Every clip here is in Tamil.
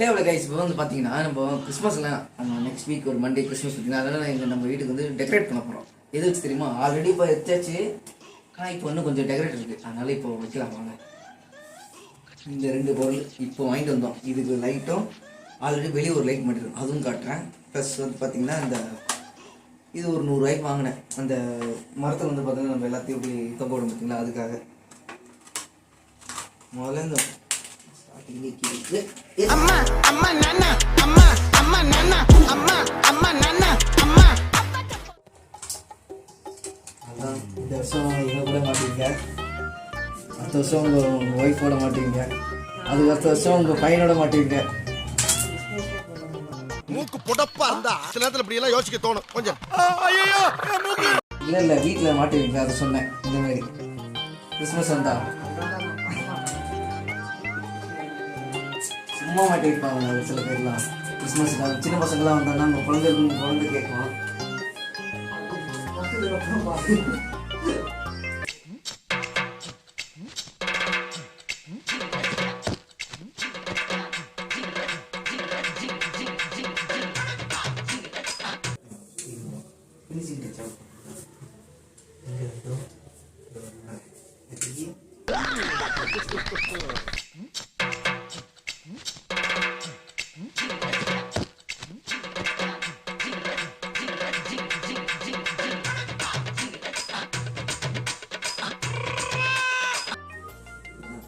ஹேவல கைஸ், இப்போ வந்து பார்த்தீங்கன்னா நம்ம கிறிஸ்மஸ்லாம் நெக்ஸ்ட் வீக் ஒரு மண்டே கிறிஸ்மஸ் பார்த்தீங்கன்னா அதனால் எங்கள் நம்ம வீட்டுக்கு வந்து டெக்கரேட் பண்ண போகிறோம். எது வச்சு தெரியுமா? ஆல்ரெடி இப்போ வச்சாச்சு, ஆனால் இப்போ இன்னும் கொஞ்சம் டெக்கரேட் இருக்குது. அதனால் இப்போ வைக்கலாம் வாங்க. இந்த 2 பொருள் இப்போ வாங்கிட்டு வந்தோம். இதுக்கு லைட்டும் ஆல்ரெடி வெளியே ஒரு லைட் மாட்டிருக்கும், அதுவும் காட்டுறேன். ப்ளஸ் வந்து பார்த்தீங்கன்னா இந்த இது ஒரு 100 ரூபாய்க்கு வாங்கினேன். அந்த மரத்தில் வந்து பார்த்தீங்கன்னா நம்ம எல்லாத்தையும் இப்படி தொங்க விடும் பார்த்தீங்களா, அதுக்காக. முதல்ல இந்த அம்மா அம்மா நானா அம்மா அம்மா நானா அம்மா அம்மா நானா அம்மா அதான் இந்த வருஷம் இவங்க கூட மாட்டீங்க, அடுத்த வருஷம் உங்கள் ஒய்ஃபோட மாட்டீங்க, அதுக்கு அடுத்த வருஷம் உங்கள் பையனோட மாட்டீங்க. மூக்கு புடப்பா இருந்தா சில நேரத்துல இப்படி எல்லாம் யோசிக்க தோணும் கொஞ்சம். இல்லை வீட்டில் மாட்டுவீங்க, அதை சொன்னேன். இந்த மாதிரி கிறிஸ்மஸ் வந்தா சும்மா மாட்டி வைப்பாங்க சில பேர்லாம். கிறிஸ்மஸுக்கு சின்ன பசங்களாம் வந்தாங்கன்னா நம்ம குழந்தை கேட்கும்.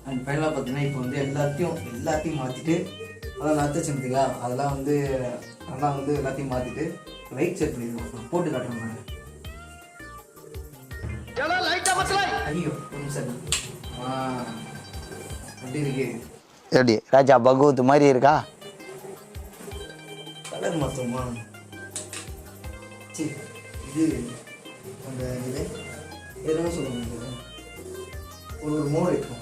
அண்ட் ஃபைனலாக பார்த்தீங்கன்னா இப்போ வந்து எல்லாத்தையும் மாற்றிட்டு, அதான் நத்து வச்சுருந்தீங்களா, அதெல்லாம் வந்து நல்லா வந்து எல்லாத்தையும் மாற்றிட்டு லைட் செட் பண்ணிடுவோம். போட்டு காட்டுறோம் நாங்கள். ஐயோ ஒரு நிமிஷம். அப்படி இருக்கு. எப்படி ராஜா பகவத் மாதிரி இருக்கா? கலர் மாற்றமா? சரி, இது அந்த இது எதுனா சொல்லுவாங்க, ஒரு மோர் இருக்கும்.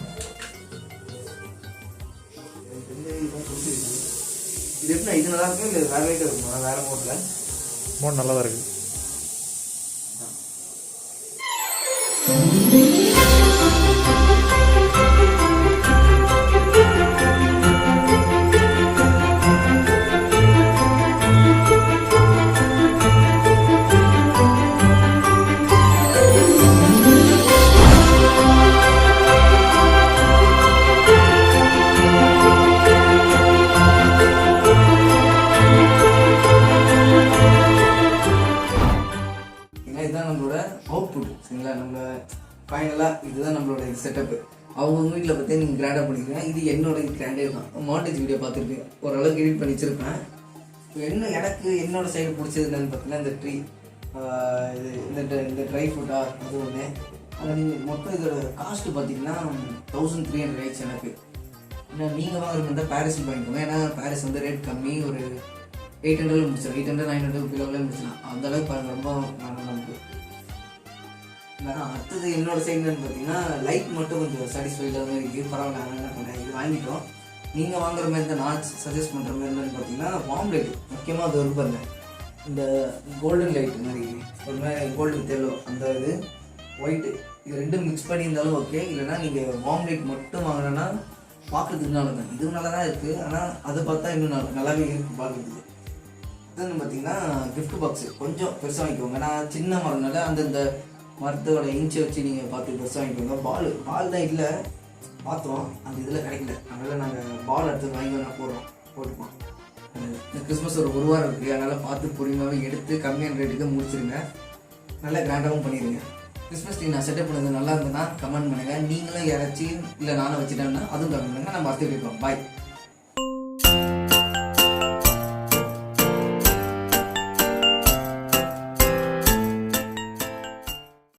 இது எப்படி இது நல்லா இருக்கும் இல்லை வேற லைட்டாக இருக்குமா? வேற மோட்டில் மோட் நல்லா தான் இருக்குது. இதுதான் நம்மளோட அவுட்புட். சரிங்களா? நம்ம ஃபைனலாக இதுதான் நம்மளோட செட்டப்பு. அவங்க வீட்டில் பற்றி நீங்கள் கிராண்டாக பண்ணிக்கிறேன். இது என்னோட கிராண்டே தான். மாண்டேஜ் வீடியோ பார்த்துருப்பேன், ஓரளவுக்கு எடிட் பண்ணி வச்சுருப்பேன். இப்போ எனக்கு என்னோட சைடு பிடிச்சது என்னன்னு பார்த்தீங்கன்னா இந்த ட்ரீ, இது இந்த ட்ரை ஃப்ரூட்டாக அது ஒன்று. அதில் நீங்கள் மொத்தம் இதோட காஸ்ட்டு பார்த்தீங்கன்னா 1300 ஆயிடுச்சு எனக்கு. ஏன்னா நீங்கள் வாங்குறது இருந்தால் பாரிஸில் பண்ணிக்கோங்க. ஏன்னா பாரிஸ் வந்து ரேட் கம்மி, ஒரு 800 முடிச்சிடும். 800-900 கிலோவில் முடிச்சிடலாம். அந்தளவுக்கு ரொம்ப நமக்கு. அடுத்தது என்னோட சைடுன்னு பார்த்தீங்கன்னா லைட் மட்டும் கொஞ்சம் சாட்டிஸ்ஃபைடாக மாதிரி இருக்குது. பரவாயில்ல, நான் என்ன பண்ணுறேன், இது வாங்கிட்டோம். நீங்கள் வாங்குற மாதிரி தான் நான் சஜஸ்ட் பண்ணுற மாதிரி என்னன்னு பார்த்தீங்கன்னா வார்ம் லைட். முக்கியமாக அது ஒரு பாருங்க, இந்த கோல்டன் லைட் மாதிரி ஒரு மாதிரி கோல்டு வித் எல்லோ, அந்த இது ஒயிட்டு, இது ரெண்டும் மிக்ஸ் பண்ணியிருந்தாலும் ஓகே. இல்லைனா நீங்கள் வார்ம் லைட் மட்டும் வாங்கினோன்னா பார்க்குறதுக்கு நல்லா தான். இது நல்லா தான் இருக்குது, ஆனால் அதை பார்த்தா இன்னும் நல்லாவே இருக்குது பார்க்குறதுக்கு. இதுன்னு பார்த்தீங்கன்னா கிஃப்ட் பாக்ஸு கொஞ்சம் பெருசாக வாங்கிக்கோங்க. நான் சின்ன மரம்னால அந்தந்த மரத்தோட இன்ச்சை வச்சு நீங்கள் பார்த்து பெருசாக வாங்கிக்கோங்க. பால் தான் இல்லை பார்த்தோம், அந்த இதில் கிடைக்கல. அதனால் நாங்கள் பால் எடுத்து வாங்கி வேணால் போட்டுப்போம். இந்த கிறிஸ்மஸ் ஒரு வாரம் இருக்குது, அதனால் பார்த்து பொறுமையாகவே எடுத்து கம்மியான ரேட்டுக்கு முடிச்சிருங்க. நல்லா கிராண்டாகவும் பண்ணிடுங்க. கிறிஸ்மஸ் ட்ரீ நான் செட்டப் பண்ணது நல்லா இருந்ததுன்னா கமெண்ட் பண்ணுங்கள். நீங்களும் யாராச்சும் இல்லை நானும் வச்சுட்டேன்னா அதுவும் கமெண்ட் பண்ணுங்கள். நம்ம அடுத்து போய்க்கலாம். பாய்.